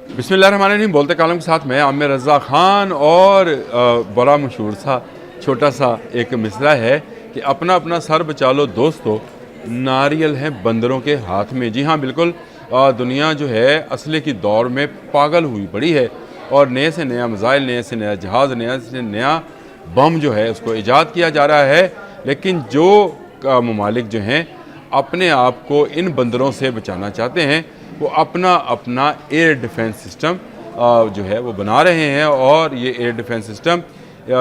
बिस्मिल्लाहिर्रहमानिर्रहीम। बोलते कालम के साथ मैं आमिर रज़ा ख़ान। और बड़ा मशहूर सा छोटा सा एक मिसरा है कि अपना अपना सर बचा लो दोस्तों, नारियल है बंदरों के हाथ में। जी हाँ, बिल्कुल। दुनिया जो है असले की दौर में पागल हुई पड़ी है और नए से नया मिसाइल, नए से नया जहाज़, नया से नया बम जो है उसको ईजाद किया जा रहा है। लेकिन जो ममालिक जो हैं अपने आप को इन बंदरों से बचाना चाहते हैं, वो अपना अपना एयर डिफेंस सिस्टम जो है वो बना रहे हैं। और ये एयर डिफेंस सिस्टम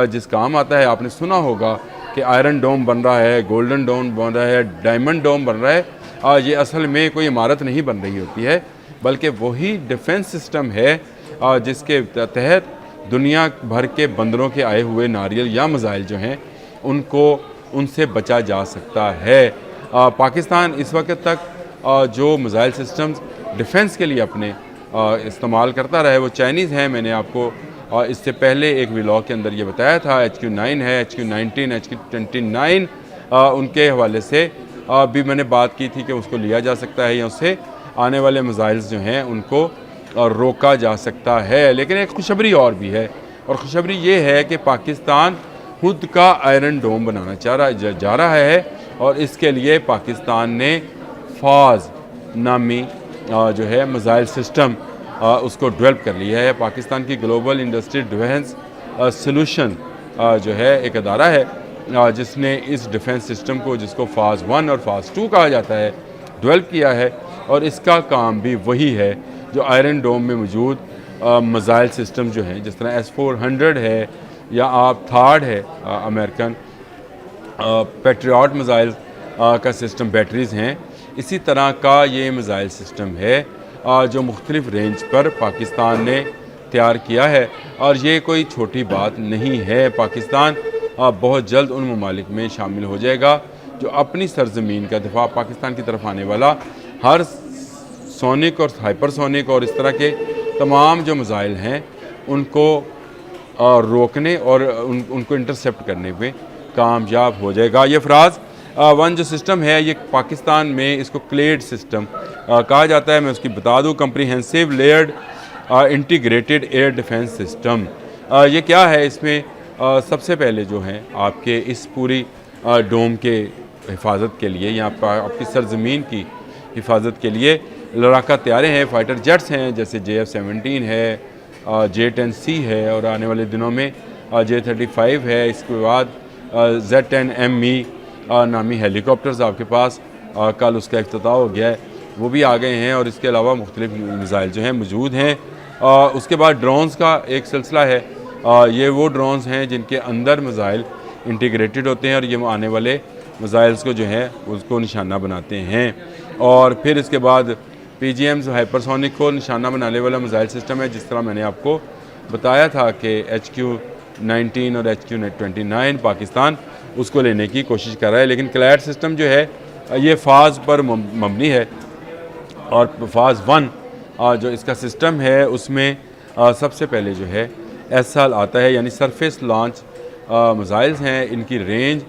जिस काम आता है, आपने सुना होगा कि आयरन डोम बन रहा है, गोल्डन डोम बन रहा है, डायमंड डोम बन रहा है। ये असल में कोई इमारत नहीं बन रही होती है, बल्कि वही डिफेंस सिस्टम है जिसके तहत दुनिया भर के बंदरों के आए हुए नारियल या मिसाइल जो हैं उनको उनसे बचा जा सकता है। पाकिस्तान इस वक्त तक जो मिसाइल सिस्टम्स डिफेंस के लिए अपने इस्तेमाल करता रहा है वो चाइनीज़ हैं। मैंने आपको इससे पहले एक व्लॉग के अंदर ये बताया था। HQ-9 है, HQ-19, HQ-29 उनके हवाले से भी मैंने बात की थी कि उसको लिया जा सकता है या उससे आने वाले मिसाइल्स जो हैं उनको रोका जा सकता है। लेकिन एक खुशखबरी और भी है, और खुशखबरी ये है कि पाकिस्तान खुद का आयरन डोम बनाना जा रहा है। और इसके लिए पाकिस्तान ने फाज नामी जो है मिसाइल सिस्टम उसको डेवलप कर लिया है। पाकिस्तान की ग्लोबल इंडस्ट्री डिफेंस सॉल्यूशन जो है एक अदारा है जिसने इस डिफेंस सिस्टम को, जिसको फ़ाज़ 1 और फ़ाज़ 2 कहा जाता है, डेवलप किया है। और इसका काम भी वही है जो आयरन डोम में मौजूद मिसाइल सिस्टम जो हैं, जिस तरह S-400 है या आप थार्ड है अमेरिकन पैट्रियट मिसाइल का सिस्टम, बैटरीज़ हैं, इसी तरह का ये मिसाइल सिस्टम है जो मुख्तलिफ रेंज पर पाकिस्तान ने तैयार किया है। और ये कोई छोटी बात नहीं है। पाकिस्तान बहुत जल्द उन ममालिक में शामिल हो जाएगा जो अपनी सरजमीन का दिफा, पाकिस्तान की तरफ आने वाला हर सोनिक और हाइपरसोनिक और इस तरह के तमाम जो मिसाइल हैं उनको रोकने और उनको इंटरसेप्ट करने पे कामयाब हो जाएगा। ये फ्राज 1 जो सिस्टम है, ये पाकिस्तान में इसको क्लेड सिस्टम कहा जाता है। मैं उसकी बता दूं, comprehensive layered integrated air defence system. ये क्या है? इसमें सबसे पहले जो है आपके इस पूरी डोम के हिफाजत के लिए या आपकी सरजमीन की हिफाजत के लिए लड़ाका तैयारे हैं, फाइटर जेट्स हैं, जैसे JF-17 है, J-10C है और आने वाले दिनों में J-35 है। इसके बाद Z-10ME नामी हेलीकॉप्टर्स आपके पास कल उसका इफ्तिताह हो गया है, वो भी आ गए हैं। और इसके अलावा मुख्तलिफ मिसाइल जो हैं मौजूद हैं। उसके बाद ड्रोन्स का एक सिलसिला है। ये वो ड्रोन्स हैं जिनके अंदर मिसाइल इंटीग्रेटेड होते हैं और ये आने वाले मिसाइल्स को जो है उसको निशाना बनाते हैं। और फिर इसके बाद PGMs हाइपरसोनिक को निशाना बनाने वाला मिसाइल सिस्टम है। जिस तरह मैंने आपको बताया था कि HQ-19 और HQ-29 पाकिस्तान उसको लेने की कोशिश कर रहा है। लेकिन क्लैड सिस्टम जो है ये फ़ाज़ पर मबनी है। और फ़ाज़ 1 जो इसका सिस्टम है उसमें सबसे पहले जो है SL आता है, यानी सरफेस लॉन्च मिसाइल्स हैं। इनकी रेंज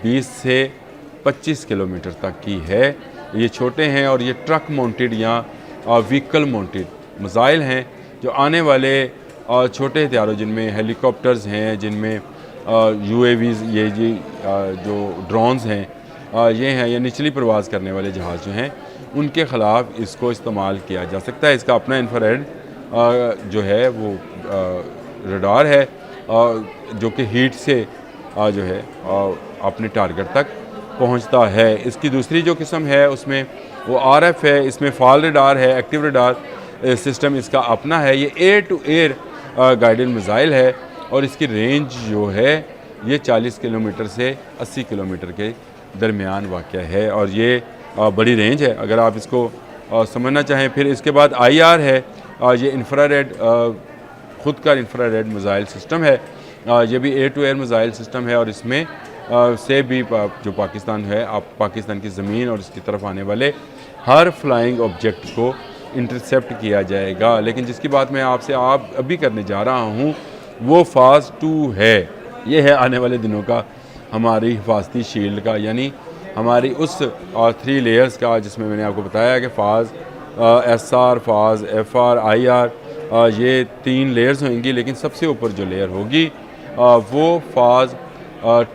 20 से 25 किलोमीटर तक की है। ये छोटे हैं और ये ट्रक माउंटेड या व्हीकल माउंटेड मिसाइल हैं जो आने वाले छोटे हथियारों, जिनमें हेलीकॉप्टर्स हैं, जिनमें UAVs, ये जी जो ड्रोन्स हैं ये हैं, या निचली परवाज़ करने वाले जहाज़ जो हैं, उनके ख़िलाफ़ इसको इस्तेमाल किया जा सकता है। इसका अपना इंफ्रारेड जो है वो रडार है जो कि हीट से जो है अपने टारगेट तक पहुंचता है। इसकी दूसरी जो किस्म है उसमें वो RF है, इसमें फॉल रडार है, एक्टिव रडार सिस्टम इसका अपना है। ये air to air guided missile है और इसकी रेंज जो है ये 40 किलोमीटर से 80 किलोमीटर के दरमियान वाक़या है और ये बड़ी रेंज है अगर आप इसको समझना चाहें। फिर इसके बाद IR है, ये इंफ्रारेड ख़ुद का इंफ्रारेड मिसाइल सिस्टम है। ये भी air to air missile system है और इसमें से भी जो पाकिस्तान है, आप पाकिस्तान की ज़मीन और इसकी तरफ आने वाले हर फ्लाइंग ऑब्जेक्ट को इंटरसेप्ट किया जाएगा। लेकिन जिसकी बात मैं आपसे अभी करने जा रहा हूँ वो फ़ाज़ 2 है। ये है आने वाले दिनों का हमारी हिफाजती शील्ड का, यानी हमारी उस 3 लेयर्स का, जिसमें मैंने आपको बताया कि फ़ाज़ SR, फाज, FR, IR, ये 3 लेयर्स होंगी, लेकिन सबसे ऊपर जो लेयर होगी वो फाज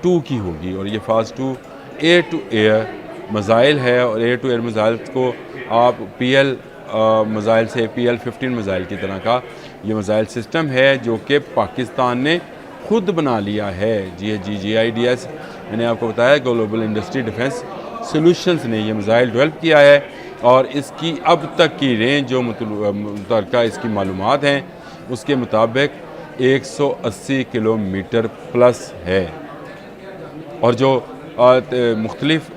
2 की होगी। और ये फाज 2 एयर टू एयर मिज़ाइल है, और एयर टू एयर मिज़ाइल को आप PL मिज़ाइल से PL-15 मिज़ाइल की तरह का ये मिज़ाइल सिस्टम है जो कि पाकिस्तान ने खुद बना लिया है। GIDS मैंने आपको बताया, ग्लोबल इंडस्ट्री डिफेंस सॉल्यूशंस ने ये मिज़ाइल डेवलप किया है, और इसकी अब तक की रेंज जो मुतलका इसकी मालूमात हैं उसके मुताबिक 180 किलोमीटर प्लस है। और जो मुख्तलिफ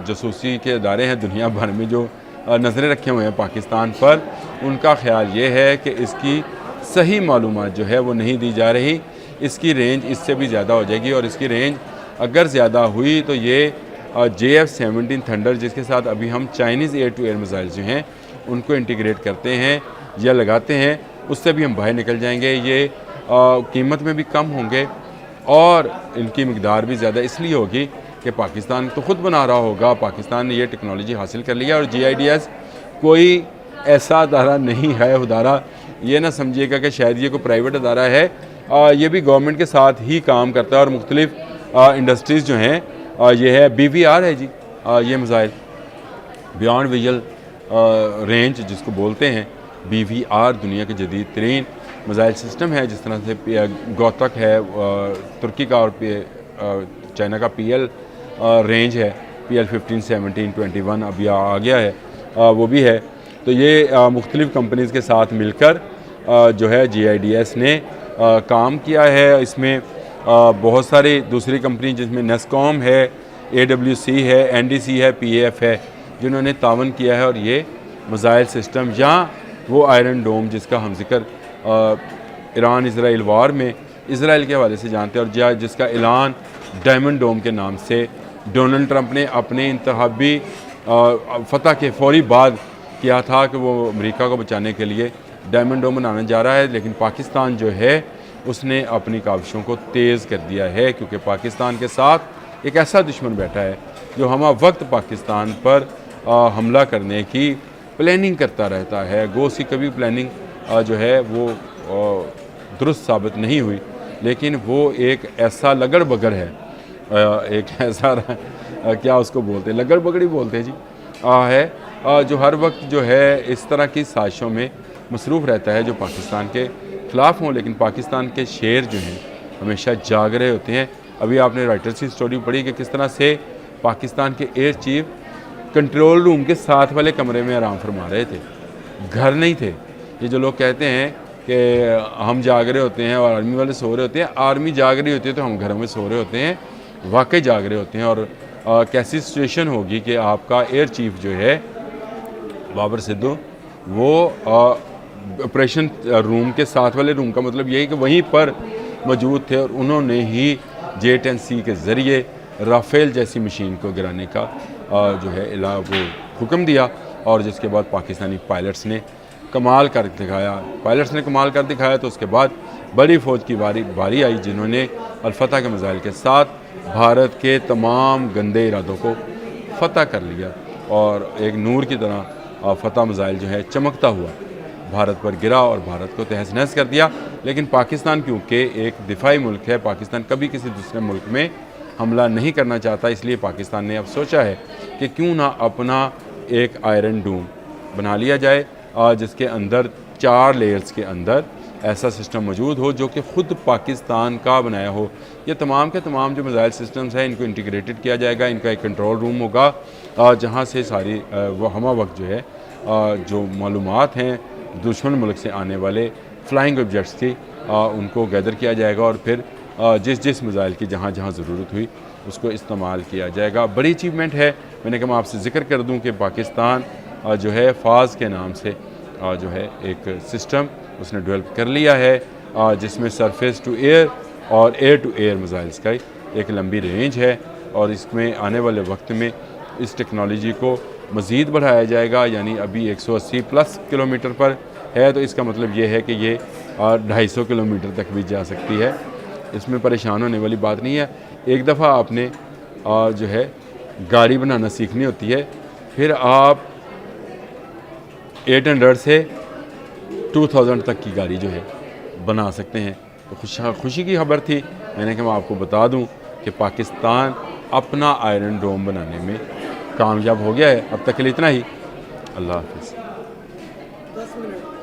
जासूसी के इदारे हैं दुनिया भर में जो नज़रें रखे हुए हैं पाकिस्तान पर, उनका ख्याल ये है कि इसकी सही मालूमात जो है वो नहीं दी जा रही। इसकी रेंज इससे भी ज़्यादा हो जाएगी, और इसकी रेंज अगर ज़्यादा हुई तो ये JF-17 थंडर, जिसके साथ अभी हम Chinese air to air missile जो हैं उनको इंटीग्रेट करते हैं या लगाते हैं, उससे भी हम बाहर निकल जाएंगे। ये कीमत में भी कम होंगे और इनकी मकदार भी ज़्यादा इसलिए होगी कि पाकिस्तान तो ख़ुद बना रहा होगा, पाकिस्तान ने ये टेक्नोलॉजी हासिल कर लिया। और GIDS कोई ऐसा अदारा नहीं है, उदारा ये ना समझिएगा कि शायद ये कोई प्राइवेट अदारा है, ये भी गवर्नमेंट के साथ ही काम करता है। और मुख्तलिफ इंडस्ट्रीज़ जो हैं, ये है BVR है जी, ये मिज़ाइल बियॉन्ड विजुअल रेंज जिसको बोलते हैं, BVR दुनिया के जदीद तरीन मिज़ाइल सिस्टम है। जिस तरह से गौतक है तुर्की का, और चाइना का PL रेंज है, PL-15, 17, 21 अभी आ गया है, वो भी है। तो ये मुख्तलिफ़ कंपनीज़ के साथ मिलकर जो है GIDS ने काम किया है। इसमें बहुत सारी दूसरी कंपनी जिसमें NESCOM है, AWC है, NDC है, PAF है, जिन्होंने तावन किया है। और ये मिज़ाइल सिस्टम या वो आयरन डोम जिसका हम जिक्र ईरान इसराइल वार में इसराइल के हवाले से जानते हैं, और जिसका ऐलान डायमंड डोम के नाम से डोनाल्ड ट्रंप ने अपने इंतखाबी फतह के फौरी बाद किया था कि वो अमेरिका को बचाने के लिए डायमंड डोम बनाने जा रहा है। लेकिन पाकिस्तान जो है उसने अपनी काविशों को तेज़ कर दिया है, क्योंकि पाकिस्तान के साथ एक ऐसा दुश्मन बैठा है जो हम वक्त पाकिस्तान पर हमला करने की प्लानिंग करता रहता है। गो उसकी कभी प्लानिंग जो है वो दुरुस्त साबित नहीं हुई, लेकिन वो एक ऐसा लगड़ बगड़ है, एक ऐसा क्या उसको बोलते हैं, लगड़ बगड़ ही बोलते हैं जी, है जो हर वक्त जो है इस तरह की साजिशों में मसरूफ़ रहता है जो पाकिस्तान के ख़िलाफ़ हों। लेकिन पाकिस्तान के शेर जो हैं हमेशा जाग रहे होते हैं। अभी आपने राइटर्स की स्टोरी पढ़ी कि किस तरह से पाकिस्तान के एयर चीफ कंट्रोल रूम के साथ वाले कमरे में आराम फरमा रहे थे, घर नहीं थे। ये जो लोग कहते हैं कि हम जाग रहे होते हैं और आर्मी वाले सो रहे होते हैं, आर्मी जाग रही होती है तो हम घरों में सो रहे होते हैं, वाकई जाग रहे होते हैं। और कैसी सिचुएशन होगी कि आपका एयर चीफ जो है बाबर सिद्धू, वो ऑपरेशन रूम के साथ वाले रूम का मतलब यही कि वहीं पर मौजूद थे, और उन्होंने ही J-10C के ज़रिए राफेल जैसी मशीन को गिराने का जो है वो हुक्म दिया। और जिसके बाद पाकिस्तानी पायलट्स ने कमाल कर दिखाया, तो उसके बाद बड़ी फ़ौज की बारी आई जिन्होंने अल-फतह के मिज़ाइल के साथ भारत के तमाम गंदे इरादों को फ़तह कर लिया, और एक नूर की तरह फ़तह मिज़ाइल जो है चमकता हुआ भारत पर गिरा और भारत को तहस नहस कर दिया। लेकिन पाकिस्तान क्योंकि एक दिफाई मुल्क है, पाकिस्तान कभी किसी दूसरे मुल्क में हमला नहीं करना चाहता, इसलिए पाकिस्तान ने अब सोचा है कि क्यों ना अपना एक आयरन डोम बना लिया जाए, जिसके अंदर 4 लेयर्स के अंदर ऐसा सिस्टम मौजूद हो जो कि ख़ुद पाकिस्तान का बनाया हो। ये तमाम के तमाम जो मिज़ाइल सिस्टम्स हैं इनको इंटीग्रेटेड किया जाएगा। इनका एक कंट्रोल रूम होगा जहाँ से सारी वो हमा वक्त जो है जो मालूमात हैं दुश्मन मुल्क से आने वाले फ्लाइंग ऑब्जेक्ट्स की उनको गैदर किया जाएगा, और फिर जिस मिज़ाइल की जहाँ जहाँ ज़रूरत हुई उसको इस्तेमाल किया जाएगा। बड़ी अचीवमेंट है। मैंने कहा मैं आपसे ज़िक्र कर दूँ कि पाकिस्तान जो है फाज के नाम से जो है एक सिस्टम उसने डेवलप कर लिया है, जिसमें सरफेस टू एयर और एयर टू एयर मिज़ाइल्स का एक लंबी रेंज है। और इसमें आने वाले वक्त में इस टेक्नोलॉजी को मज़ीद बढ़ाया जाएगा, यानी अभी 180 प्लस किलोमीटर पर है, तो इसका मतलब ये है कि ये 250 किलोमीटर तक भी जा सकती है। इसमें परेशान होने वाली बात नहीं है। एक दफ़ा आपने जो है गाड़ी बनाना सीखनी होती है, फिर आप 800 से 2000 तक की गाड़ी जो है बना सकते हैं। तो खुशी की खबर थी, मैंने कहा मैं आपको बता दूं कि पाकिस्तान अपना आयरन डोम बनाने में कामयाब हो गया है। अब तक के लिए इतना ही। अल्लाह हाफ़िज़। 10 मिनट